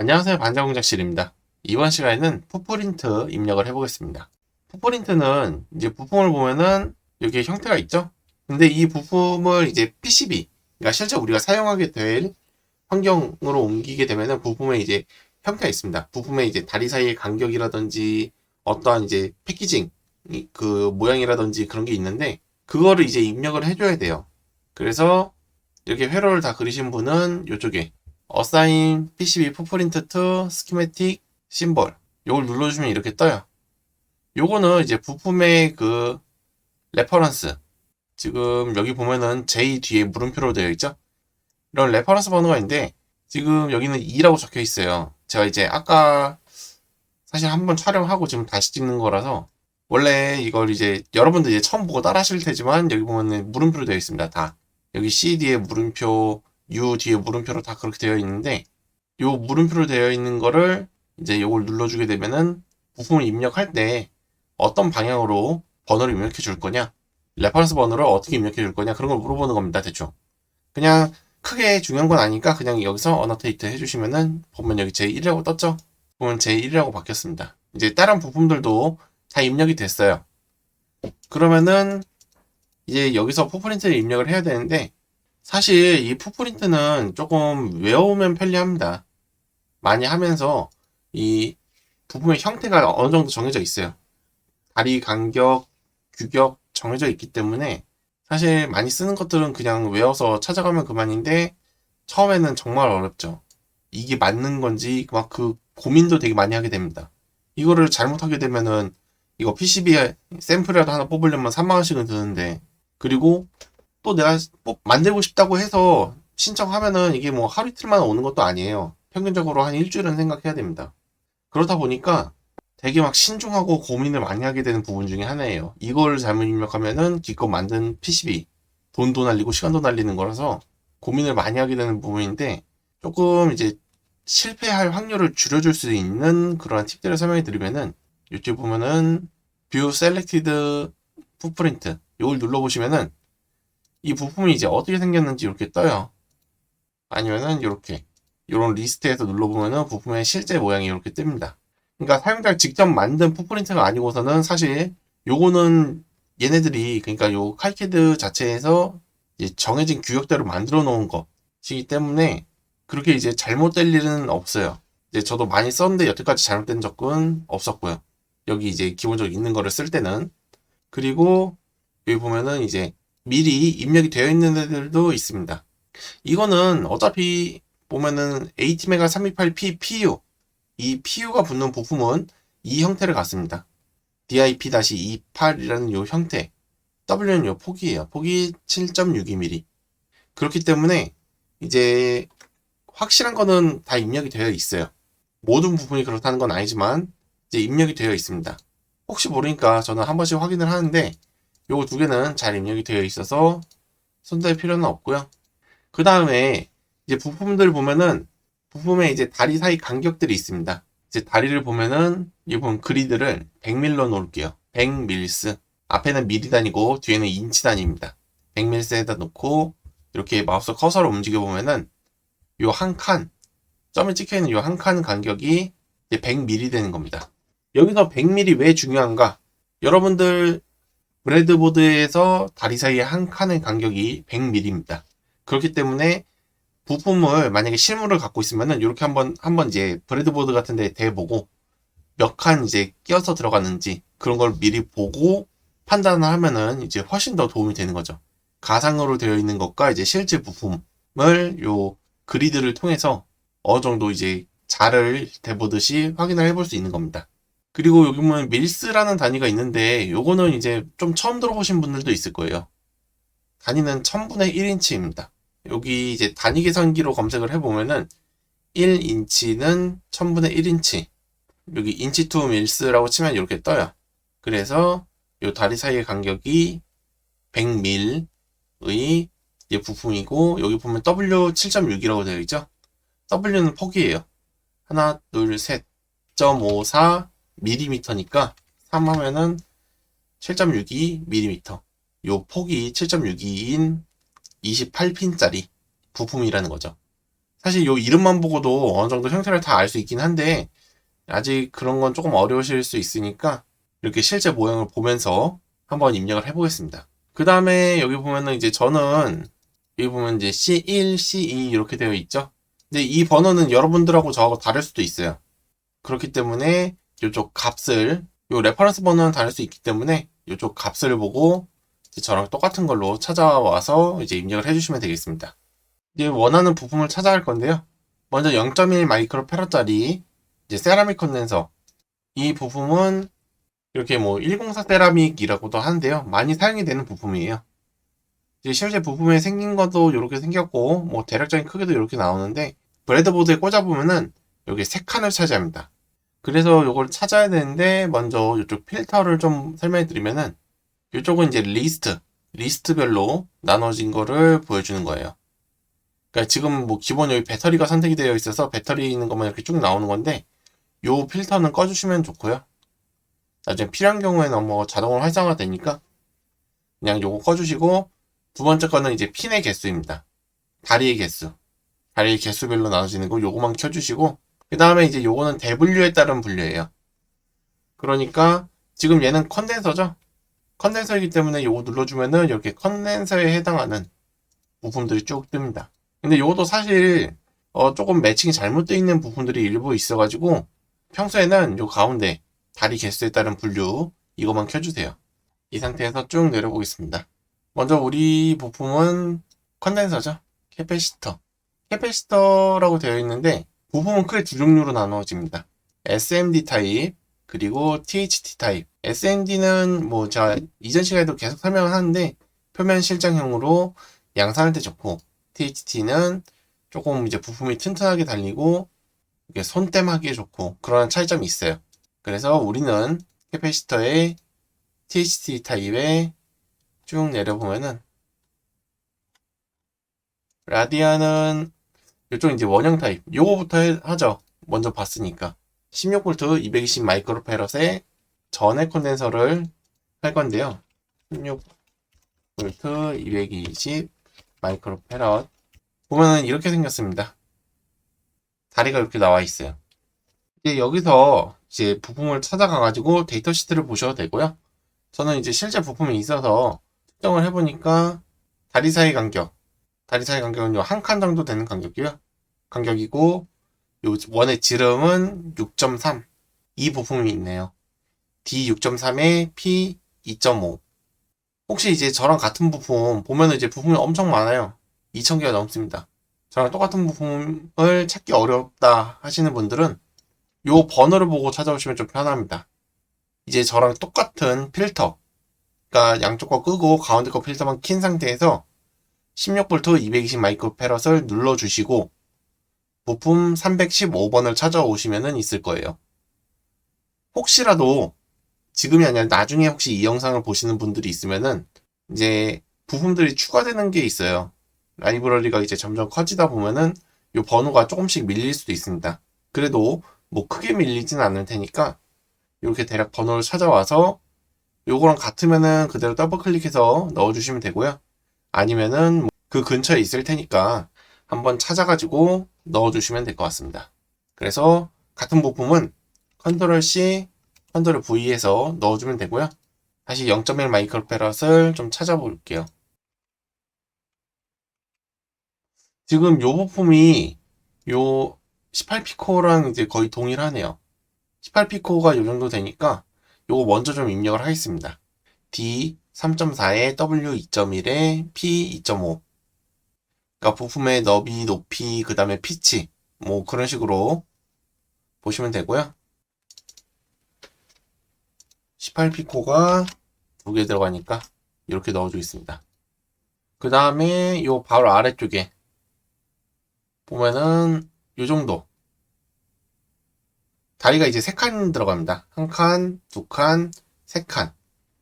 안녕하세요, 반자공작실입니다. 이번 시간에는 풋프린트 입력을 해보겠습니다. 풋프린트는 이제 부품을 보면은 여기에 형태가 있죠? 근데 이 부품을 이제 PCB, 그러니까 실제 우리가 사용하게 될 환경으로 옮기게 되면은 부품에 이제 형태가 있습니다. 부품의 이제 다리 사이의 간격이라든지 어떠한 이제 패키징, 그 모양이라든지 그런 게 있는데 그거를 이제 입력을 해줘야 돼요. 그래서 이렇게 회로를 다 그리신 분은 이쪽에 Assign PCB Footprint to Schematic Symbol 요걸 눌러주면 이렇게 떠요. 요거는 이제 부품의 그 레퍼런스, 지금 여기 보면은 J 뒤에 물음표로 되어 있죠. 이런 레퍼런스 번호가 있는데 지금 여기는 2라고 적혀 있어요. 제가 이제 아까 사실 한번 촬영하고 지금 다시 찍는 거라서 원래 이걸 이제 여러분들 이제 처음 보고 따라 하실 테지만 여기 보면은 물음표로 되어 있습니다. 다 여기 C 뒤에 물음표, U 뒤에 물음표로 다 그렇게 되어 있는데 요 물음표로 되어 있는 거를 이제 요걸 눌러주게 되면은 부품을 입력할 때 어떤 방향으로 번호를 입력해 줄 거냐, 레퍼런스 번호를 어떻게 입력해 줄 거냐, 그런 걸 물어보는 겁니다. 대충 그냥 크게 중요한 건 아니니까 그냥 여기서 어노테이트 해주시면은 보면 여기 제1이라고 떴죠. 보면 제1이라고 바뀌었습니다. 이제 다른 부품들도 다 입력이 됐어요. 그러면은 이제 여기서 풋프린트를 입력을 해야 되는데 사실 이 풋프린트는 조금 외우면 편리합니다. 많이 하면서 이 부품의 형태가 어느 정도 정해져 있어요. 다리 간격, 규격 정해져 있기 때문에 사실 많이 쓰는 것들은 그냥 외워서 찾아가면 그만인데 처음에는 정말 어렵죠. 이게 맞는 건지 막 그 고민도 되게 많이 하게 됩니다. 이거를 잘못하게 되면은 이거 PCB 샘플이라도 하나 뽑으려면 3만 원씩은 드는데, 그리고 또 내가 만들고 싶다고 해서 신청하면은 이게 뭐 하루 이틀만 오는 것도 아니에요. 평균적으로 한 일주일은 생각해야 됩니다. 그러다 보니까 되게 막 신중하고 고민을 많이 하게 되는 부분 중에 하나예요. 이걸 잘못 입력하면은 기껏 만든 PCB 돈도 날리고 시간도 날리는 거라서 고민을 많이 하게 되는 부분인데, 조금 이제 실패할 확률을 줄여줄 수 있는 그러한 팁들을 설명해 드리면은 이쪽 보면은 View Selected Footprint 이걸 눌러보시면은 이 부품이 이제 어떻게 생겼는지 이렇게 떠요. 아니면은 이렇게 이런 리스트에서 눌러보면은 부품의 실제 모양이 이렇게 뜹니다. 그러니까 사용자가 직접 만든 풋프린트가 아니고서는 사실 요거는 얘네들이, 그러니까 요 카이캐드 자체에서 이제 정해진 규격대로 만들어 놓은 것이기 때문에 그렇게 이제 잘못될 일은 없어요. 이제 저도 많이 썼는데 여태까지 잘못된 적은 없었고요. 여기 이제 기본적으로 있는 거를 쓸 때는. 그리고 여기 보면은 이제 미리 입력이 되어 있는 애들도 있습니다. 이거는 어차피 보면은 ATmega 328P PU, 이 PU가 붙는 부품은 이 형태를 갖습니다. DIP-28이라는 요 형태, W는 요 폭이에요. 폭이 7.62mm. 그렇기 때문에 이제 확실한 거는 다 입력이 되어 있어요. 모든 부분이 그렇다는 건 아니지만 이제 입력이 되어 있습니다. 혹시 모르니까 저는 한 번씩 확인을 하는데 요거 두 개는 잘 입력이 되어 있어서 손댈 필요는 없고요. 그 다음에 이제 부품들 보면은 부품에 이제 다리 사이 간격들이 있습니다. 이제 다리를 보면은 이 보면 그리드를 100밀로 놓을게요. 100밀스. 앞에는 미리 단위고 뒤에는 인치 단위입니다. 100밀스에다 놓고 이렇게 마우스 커서를 움직여 보면은 요 한 칸, 점이 찍혀 있는 요 한 칸 간격이 이제 100mm 되는 겁니다. 여기서 100mm 왜 중요한가? 여러분들 브레드보드에서 다리 사이의 한 칸의 간격이 100mm입니다. 그렇기 때문에 부품을 만약에 실물을 갖고 있으면은 이렇게 한번 이제 브레드보드 같은 데 대보고 몇 칸 이제 끼어서 들어갔는지 그런 걸 미리 보고 판단을 하면은 이제 훨씬 더 도움이 되는 거죠. 가상으로 되어 있는 것과 이제 실제 부품을 요 그리드를 통해서 어느 정도 이제 자를 대보듯이 확인을 해볼 수 있는 겁니다. 그리고 여기 보면 밀스라는 단위가 있는데 요거는 이제 좀 처음 들어보신 분들도 있을 거예요. 단위는 1000분의 1인치입니다. 여기 이제 단위 계산기로 검색을 해보면은 1인치는 1000분의 1인치, 여기 인치 투 밀스라고 치면 이렇게 떠요. 그래서 요 다리 사이의 간격이 100밀의 부품이고, 여기 보면 W 7.6이라고 되어 있죠. W는 폭이에요. 하나, 둘, 셋, 0.54mm니까 3 하면은 7.62mm. 요 폭이 7.62인 28핀짜리 부품이라는 거죠. 사실 요 이름만 보고도 어느 정도 형태를 다 알 수 있긴 한데 아직 그런 건 조금 어려우실 수 있으니까 이렇게 실제 모형을 보면서 한번 입력을 해보겠습니다. 그 다음에 여기 보면은 이제 저는 여기 보면 이제 C1, C2 이렇게 되어 있죠. 근데 이 번호는 여러분들하고 저하고 다를 수도 있어요. 그렇기 때문에 이쪽 값을 요 레퍼런스 번호는 다를 수 있기 때문에 이쪽 값을 보고 이제 저랑 똑같은 걸로 찾아와서 이제 입력을 해주시면 되겠습니다. 이제 원하는 부품을 찾아야 할 건데요. 먼저 0.1 마이크로 페라짜리 이제 세라믹 컨덴서 이 부품은 이렇게 뭐 104 세라믹이라고도 하는데요. 많이 사용이 되는 부품이에요. 이제 실제 부품에 생긴 것도 이렇게 생겼고 뭐 대략적인 크기도 이렇게 나오는데 브레드보드에 꽂아보면은 여기 3칸을 차지합니다. 그래서 이걸 찾아야 되는데 먼저 이쪽 필터를 좀 설명해 드리면은 이쪽은 이제 리스트별로 나눠진 거를 보여주는 거예요. 그러니까 지금 뭐 기본 여기 배터리가 선택이 되어 있어서 배터리 있는 것만 이렇게 쭉 나오는 건데 요 필터는 꺼주시면 좋고요. 나중에 필요한 경우에는 뭐 자동으로 활성화 되니까 그냥 요거 꺼주시고 두 번째 거는 이제 핀의 개수입니다. 다리의 개수. 다리의 개수별로 나눠지는 거 요거만 켜주시고 그 다음에 이제 요거는 대분류에 따른 분류예요. 그러니까 지금 얘는 컨덴서죠? 컨덴서이기 때문에 요거 눌러주면은 이렇게 컨덴서에 해당하는 부품들이 쭉 뜹니다. 근데 요것도 사실 조금 매칭이 잘못되어 있는 부분들이 일부 있어가지고 평소에는 요 가운데 다리 개수에 따른 분류 이것만 켜주세요. 이 상태에서 쭉 내려보겠습니다. 먼저 우리 부품은 컨덴서죠. 캐패시터라고 되어 있는데 부품은 크게 두 종류로 나누어집니다. SMD 타입 그리고 THT 타입. SMD는 뭐 제가 이전 시간에도 계속 설명을 하는데 표면 실장형으로 양산할 때 좋고 THT는 조금 이제 부품이 튼튼하게 달리고 이게 손땜하기에 좋고 그런 차이점이 있어요. 그래서 우리는 캐패시터의 THT 타입에 쭉 내려보면은 라디안은 이쪽 이제 원형 타입 요거부터 하죠. 먼저 봤으니까 16V 220 마이크로페럿의 전해 콘덴서를 할 건데요. 16V 220 마이크로페럿 보면은 이렇게 생겼습니다. 다리가 이렇게 나와 있어요. 이제 여기서 이제 부품을 찾아가가지고 데이터 시트를 보셔도 되고요. 저는 이제 실제 부품이 있어서 측정을 해보니까 다리 사이 간격은 한 칸 정도 되는 간격이고 요 원의 지름은 6.3 이 부품이 있네요. D6.3에 P2.5 혹시 이제 저랑 같은 부품 보면은 이제 부품이 엄청 많아요. 2000개가 넘습니다. 저랑 똑같은 부품을 찾기 어렵다 하시는 분들은 요 번호를 보고 찾아오시면 좀 편합니다. 이제 저랑 똑같은 필터, 그러니까 양쪽 거 끄고 가운데 거 필터만 킨 상태에서 16V 220 마이크로페럿을 눌러주시고 부품 315번을 찾아오시면 있을 거예요. 혹시라도 지금이 아니라 나중에 혹시 이 영상을 보시는 분들이 있으면은 이제 부품들이 추가되는 게 있어요. 라이브러리가 이제 점점 커지다 보면은 이 번호가 조금씩 밀릴 수도 있습니다. 그래도 뭐 크게 밀리진 않을 테니까 이렇게 대략 번호를 찾아와서 요거랑 같으면은 그대로 더블 클릭해서 넣어주시면 되고요. 아니면은 그 근처에 있을 테니까 한번 찾아가지고 넣어주시면 될 것 같습니다. 그래서 같은 부품은 컨트롤 C, 컨트롤 V에서 넣어주면 되고요. 다시 0.1 마이크로페럿을 좀 찾아볼게요. 지금 요 부품이 요 18피코랑 이제 거의 동일하네요. 18피코가 요 정도 되니까 요거 먼저 좀 입력을 하겠습니다. D 3.4에 W 2.1에 P 2.5 그러니까 부품의 너비, 높이, 그 다음에 피치 뭐 그런 식으로 보시면 되고요. 18피코가 두 개 들어가니까 이렇게 넣어주겠습니다. 그 다음에 요 바로 아래쪽에 보면은 요 정도 다리가 이제 3칸 들어갑니다. 한 칸, 두 칸, 세 칸.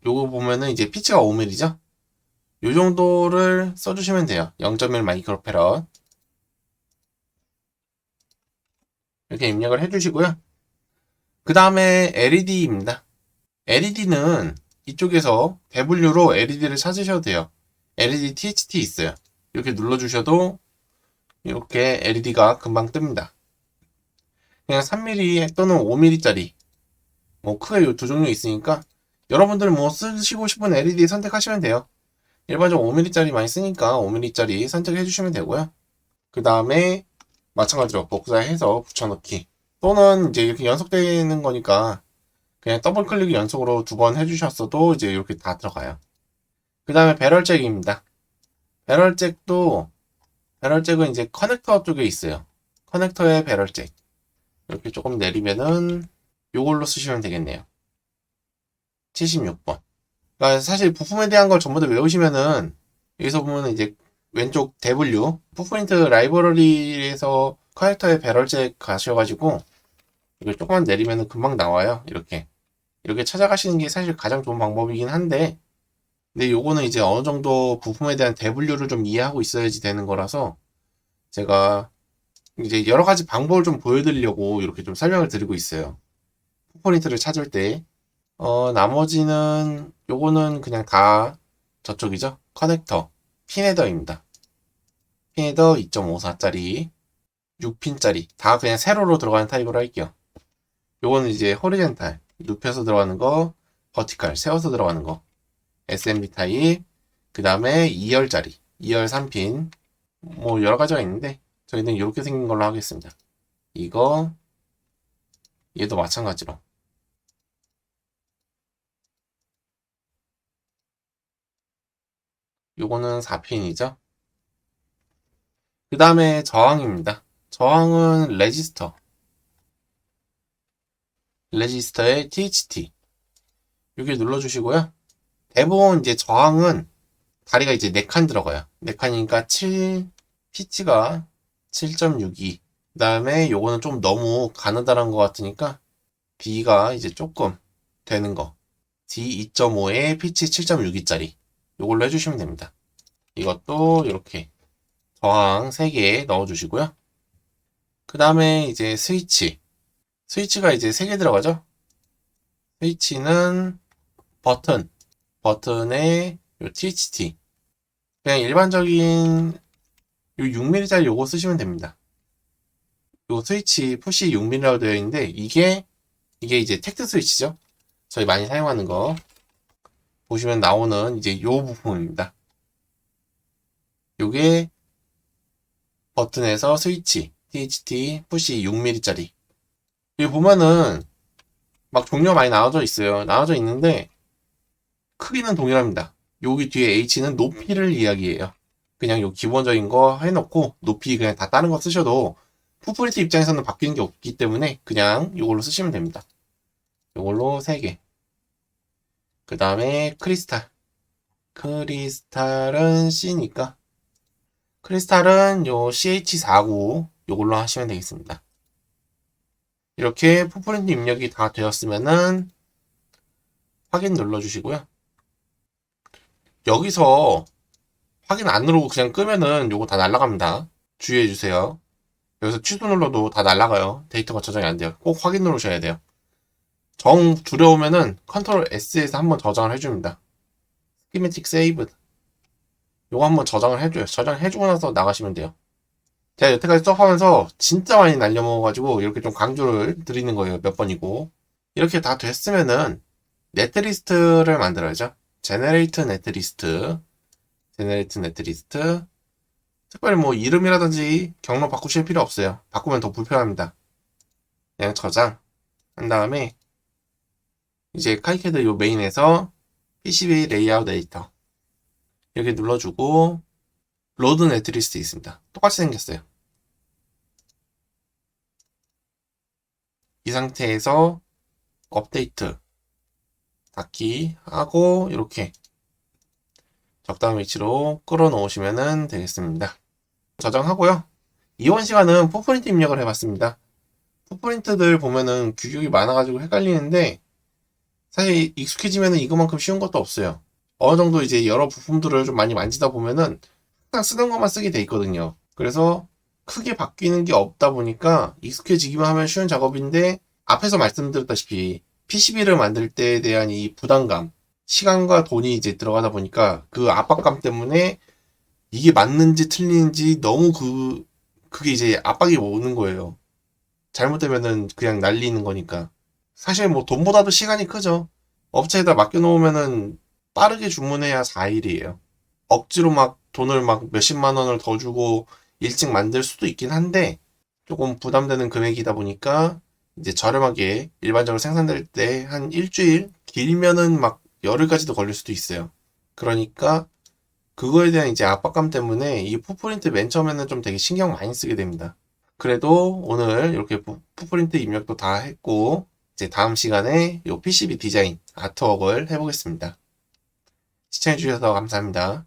요거 보면은 이제 피치가 5mm죠? 요 정도를 써주시면 돼요. 0.1 마이크로페럿. 이렇게 입력을 해주시고요. 그 다음에 LED입니다. LED는 이쪽에서 대분류로 LED를 찾으셔도 돼요. LED THT 있어요. 이렇게 눌러주셔도 이렇게 LED가 금방 뜹니다. 그냥 3mm 또는 5mm짜리 뭐 크게 이 두 종류 있으니까 여러분들 뭐 쓰시고 싶은 LED 선택하시면 돼요. 일반적으로 5mm짜리 많이 쓰니까 5mm짜리 선택해 주시면 되고요. 그 다음에 마찬가지로 복사해서 붙여넣기 또는 이제 이렇게 연속되는 거니까 그냥 더블 클릭 연속으로 2번 해주셨어도 이제 이렇게 다 들어가요. 그 다음에 배럴잭입니다. 배럴잭은 이제 커넥터 쪽에 있어요. 커넥터에 배럴잭 이렇게 조금 내리면은 요걸로 쓰시면 되겠네요. 76번. 그러니까 사실 부품에 대한 걸 전부 다 외우시면은 여기서 보면 이제 왼쪽 W 풋프린트 라이브러리에서 커넥터에 배럴잭 가셔가지고 이걸 조금만 내리면은 금방 나와요. 이렇게 찾아가시는 게 사실 가장 좋은 방법이긴 한데 근데 요거는 이제 어느 정도 부품에 대한 W를 좀 이해하고 있어야지 되는 거라서 제가 이제 여러 가지 방법을 좀 보여드리려고 이렇게 좀 설명을 드리고 있어요. 풋프린트를 찾을 때 나머지는 요거는 그냥 다 저쪽이죠. 커넥터 핀 헤더입니다. 핀 헤더 2.54짜리 6핀짜리 다 그냥 세로로 들어가는 타입으로 할게요. 요거는 이제 호리젠탈 눕혀서 들어가는 거, 버티칼 세워서 들어가는 거, SMD 타입, 그 다음에 2열짜리 2열 3핀 뭐 여러 가지가 있는데 저희는 이렇게 생긴 걸로 하겠습니다. 이거 얘도 마찬가지로 요거는 4핀이죠. 그 다음에 저항입니다. 저항은 레지스터의 THT 여기 눌러주시고요. 대부분 이제 저항은 다리가 이제 4칸 들어가요. 4칸이니까 피치가 7.62. 그 다음에 요거는 좀 너무 가느다란 것 같으니까 B가 이제 조금 되는 거. D 2.5에 피치 7.62짜리. 요걸로 해주시면 됩니다. 이것도 이렇게 저항 3개 넣어주시고요. 그 다음에 이제 스위치가 이제 3개 들어가죠. 스위치는 버튼에 요 THT 그냥 일반적인 요 6mm짜리 요거 쓰시면 됩니다. 요 스위치 푸시 6mm라고 되어 있는데 이게 이제 텍트 스위치죠. 저희 많이 사용하는 거 보시면 나오는 이제 요 부품입니다. 요게 버튼에서 스위치 THT 푸시 6mm짜리 여기 보면은 막 종류가 많이 나눠져 있어요. 나눠져 있는데 크기는 동일합니다. 여기 뒤에 H는 높이를 이야기해요. 그냥 요 기본적인 거 해놓고 높이 그냥 다 다른 거 쓰셔도 풋프린트 입장에서는 바뀌는 게 없기 때문에 그냥 이걸로 쓰시면 됩니다. 이걸로 3개. 그 다음에 크리스탈은 C니까 크리스탈은 요 CH49 요걸로 하시면 되겠습니다. 이렇게 풋프린트 입력이 다 되었으면은 확인 눌러주시고요. 여기서 확인 안 누르고 그냥 끄면은 요거 다 날라갑니다. 주의해주세요. 여기서 취소 눌러도 다 날라가요. 데이터가 저장이 안 돼요. 꼭 확인 누르셔야 돼요. 정 두려우면은 컨트롤 S에서 한번 저장을 해줍니다. 스키매틱 세이브. 요거 한번 저장을 해줘요. 저장해주고 나서 나가시면 돼요. 제가 여태까지 수업하면서 진짜 많이 날려먹어가지고 이렇게 좀 강조를 드리는 거예요. 몇 번이고. 이렇게 다 됐으면은 네트리스트를 만들어야죠. 제네레이트 네트리스트. 특별히 뭐 이름이라든지 경로 바꾸실 필요 없어요. 바꾸면 더 불편합니다. 그냥 저장 한 다음에 이제 카이캐드 요 메인에서 PCB 레이아웃 에디터 이렇게 눌러주고 로드 네트리스트 있습니다. 똑같이 생겼어요. 이 상태에서 업데이트 닫기 하고 이렇게 적당한 위치로 끌어 놓으시면 되겠습니다. 저장하고요. 이번 시간은 풋프린트 입력을 해봤습니다. 풋프린트들 보면은 규격이 많아가지고 헷갈리는데 사실 익숙해지면 이거만큼 쉬운 것도 없어요. 어느 정도 이제 여러 부품들을 좀 많이 만지다 보면은 항상 쓰던 것만 쓰게 돼 있거든요. 그래서 크게 바뀌는 게 없다 보니까 익숙해지기만 하면 쉬운 작업인데 앞에서 말씀드렸다시피 PCB를 만들 때에 대한 이 부담감, 시간과 돈이 이제 들어가다 보니까 그 압박감 때문에 이게 맞는지 틀리는지 너무 그게 이제 압박이 오는 거예요. 잘못되면은 그냥 날리는 거니까. 사실 뭐 돈보다도 시간이 크죠. 업체에다 맡겨놓으면은 빠르게 주문해야 4일이에요. 억지로 막 돈을 막 몇십만 원을 더 주고 일찍 만들 수도 있긴 한데 조금 부담되는 금액이다 보니까 이제 저렴하게 일반적으로 생산될 때 한 일주일, 길면은 막 열흘까지도 걸릴 수도 있어요. 그러니까 그거에 대한 이제 압박감 때문에 이 풋프린트 맨 처음에는 좀 되게 신경 많이 쓰게 됩니다. 그래도 오늘 이렇게 풋프린트 입력도 다 했고 이제 다음 시간에 이 PCB 디자인 아트웍을 해보겠습니다. 시청해주셔서 감사합니다.